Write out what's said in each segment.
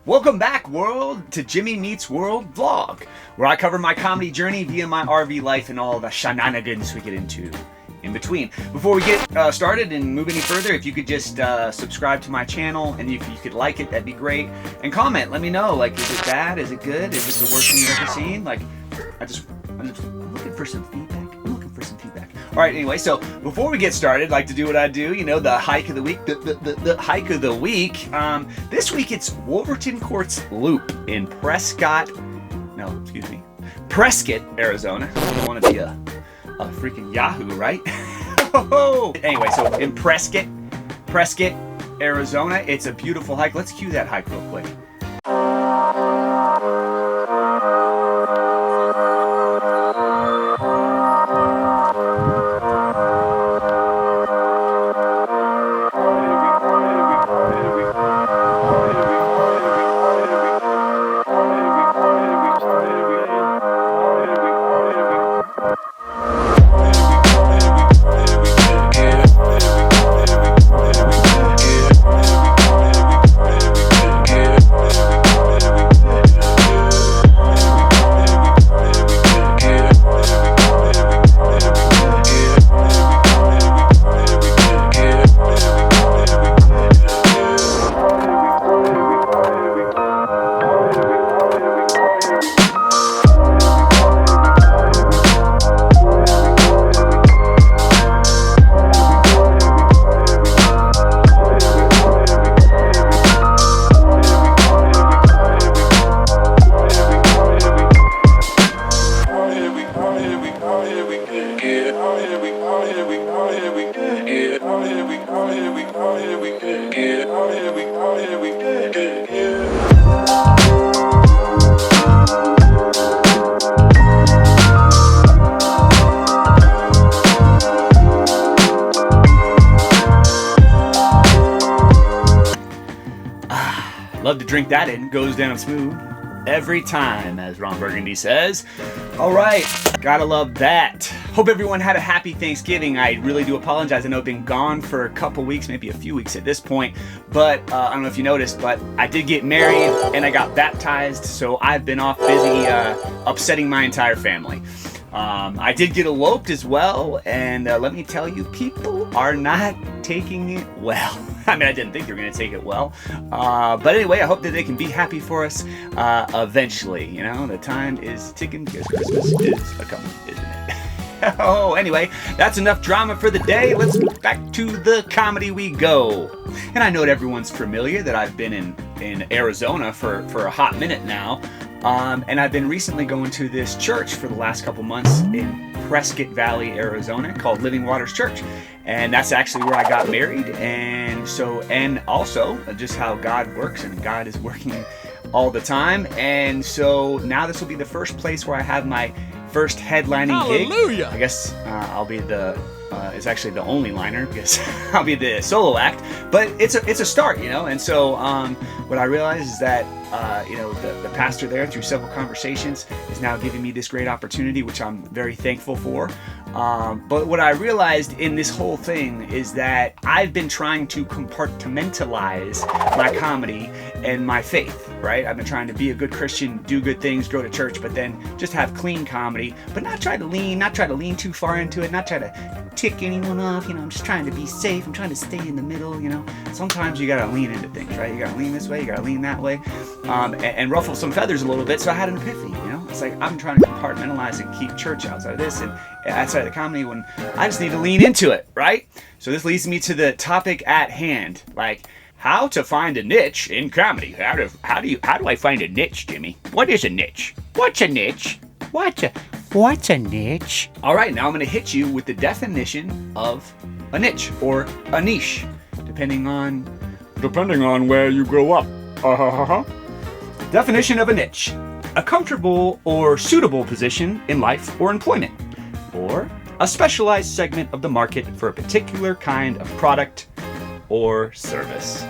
Welcome back, world, to Jimmy Meets World vlog, where I cover my comedy journey via my RV life and all the shenanigans we get into in between. Before we get started and move any further, if you could just subscribe to my channel, and if you could like it, that'd be great. And comment, let me know, like, is it bad? Is it good? Is it the worst thing you've ever seen? Like, I'm looking for some feedback. All right, anyway, so before we get started, I'd like to do what I do, you know, the hike of the week. The hike of the week. This week it's Wolverton Courts Loop in Prescott, Arizona. I don't want to be a freaking Yahoo, right? Anyway, so in Prescott, Arizona, it's a beautiful hike. Let's cue that hike real quick. Love to drink that in. Goes down smooth every time, as Ron Burgundy says. All right, gotta love that. Hope everyone had a happy Thanksgiving. I really do apologize. I know I've been gone for a couple weeks, maybe a few weeks at this point, but I don't know if you noticed, but I did get married and I got baptized, so I've been off busy upsetting my entire family. I did get eloped as well, and let me tell you, people are not taking it well. I mean, I didn't think they were going to take it well. But anyway, I hope that they can be happy for us eventually. You know, the time is ticking because Christmas is a-coming, isn't it? Oh, anyway, that's enough drama for the day. Let's get back to the comedy we go. And I know that everyone's familiar that I've been in Arizona for a hot minute now. And I've been recently going to this church for the last couple months in Prescott Valley, Arizona, called Living Waters Church. And that's actually where I got married. And also just how God works, and God is working all the time. And so now this will be the first place where I have my first headlining gig. I guess I'll be it's actually the only liner because I'll be the solo act, but it's a start, you know. And so what I realized is that the pastor there, through several conversations, is now giving me this great opportunity, which I'm very thankful for. But what I realized in this whole thing is that I've been trying to compartmentalize my comedy and my faith, right? I've been trying to be a good Christian, do good things, go to church, but then just have clean comedy, but not try to lean too far into it, not try to tick anyone off, you know. I'm just trying to be safe. I'm trying to stay in the middle, you know. Sometimes you gotta lean into things, right? You gotta lean this way, you gotta lean that way, and ruffle some feathers a little bit. So I had an epiphany, you know. It's like I'm trying to compartmentalize and keep church outside of this and outside of the comedy when I just need to lean into it, right? So this leads me to the topic at hand, like how to find a niche in comedy. How do I find a niche, Jimmy? What is a niche? What's a niche? What's a niche? All right, now I'm going to hit you with the definition of a niche or a niche, depending on where you grow up. Definition of a niche: a comfortable or suitable position in life or employment, or a specialized segment of the market for a particular kind of product or service.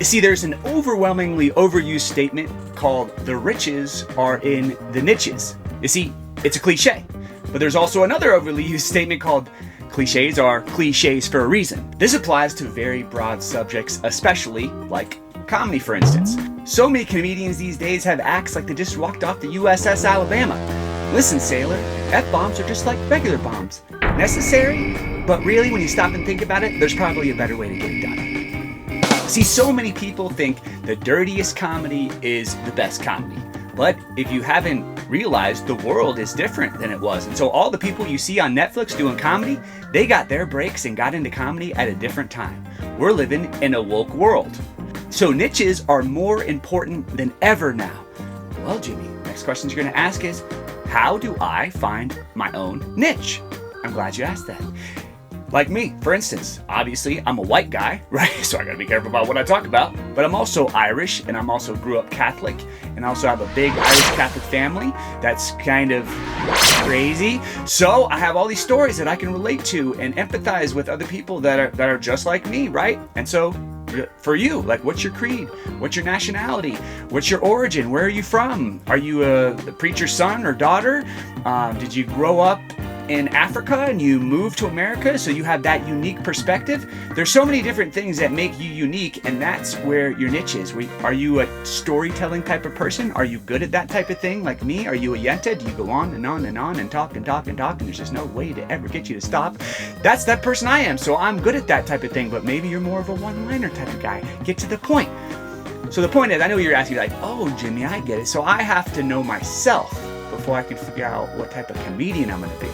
See, there's an overwhelmingly overused statement called "the riches are in the niches." You see, it's a cliche, but there's also another overly used statement called "cliches are cliches for a reason." This applies to very broad subjects, especially like Comedy, for instance. So many comedians these days have acts like they just walked off the USS Alabama. Listen, sailor, F-bombs are just like regular bombs. Necessary, but really when you stop and think about it, there's probably a better way to get it done. See, so many people think the dirtiest comedy is the best comedy. But if you haven't realized, the world is different than it was. And so all the people you see on Netflix doing comedy, they got their breaks and got into comedy at a different time. We're living in a woke world. So niches are more important than ever now. Well, Jimmy, next question you're going to ask is, how do I find my own niche? I'm glad you asked that. Like me, for instance, obviously I'm a white guy, right? So I gotta be careful about what I talk about. But I'm also Irish, and I'm also grew up Catholic, and I also have a big Irish Catholic family that's kind of crazy. So I have all these stories that I can relate to and empathize with other people that are just like me, right? And so for you, like, what's your creed? What's your nationality? What's your origin? Where are you from? Are you a preacher's son or daughter? Did you grow up in Africa and you moved to America, so you have that unique perspective? There's so many different things that make you unique, and that's where your niche is. Are you a storytelling type of person? Are you good at that type of thing like me? Are you a yenta? Do you go on and on and on and talk and talk and talk and there's just no way to ever get you to stop? That's that person I am, so I'm good at that type of thing. But maybe you're more of a one-liner type of guy. Get to the point. So the point is, I know you're asking, like, oh, Jimmy, I get it. So I have to know myself before I can figure out what type of comedian I'm going to be.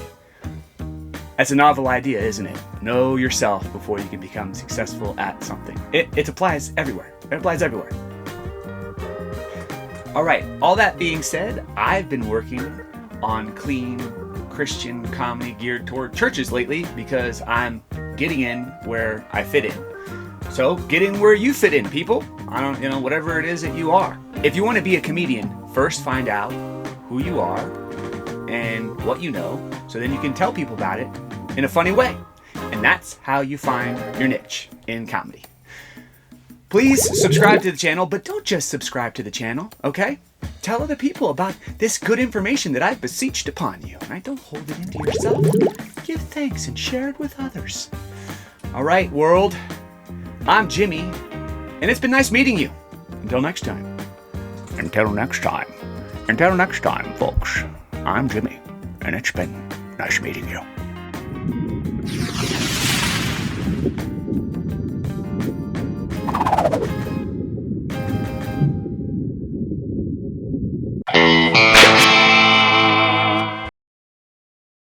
That's a novel idea, isn't it? Know yourself before you can become successful at something. It applies everywhere. It applies everywhere. All right, all that being said, I've been working on clean Christian comedy geared toward churches lately because I'm getting in where I fit in. So get in where you fit in, people. Whatever it is that you are. If you want to be a comedian, first find out who you are and what you know, so then you can tell people about it in a funny way. And that's how you find your niche in comedy. Please subscribe to the channel, but don't just subscribe to the channel, okay? Tell other people about this good information that I've beseeched upon you. Right? Don't hold it into yourself. Give thanks and share it with others. All right, world. I'm Jimmy, and it's been nice meeting you. Until next time. Until next time, folks. I'm Jimmy, and it's been nice meeting you.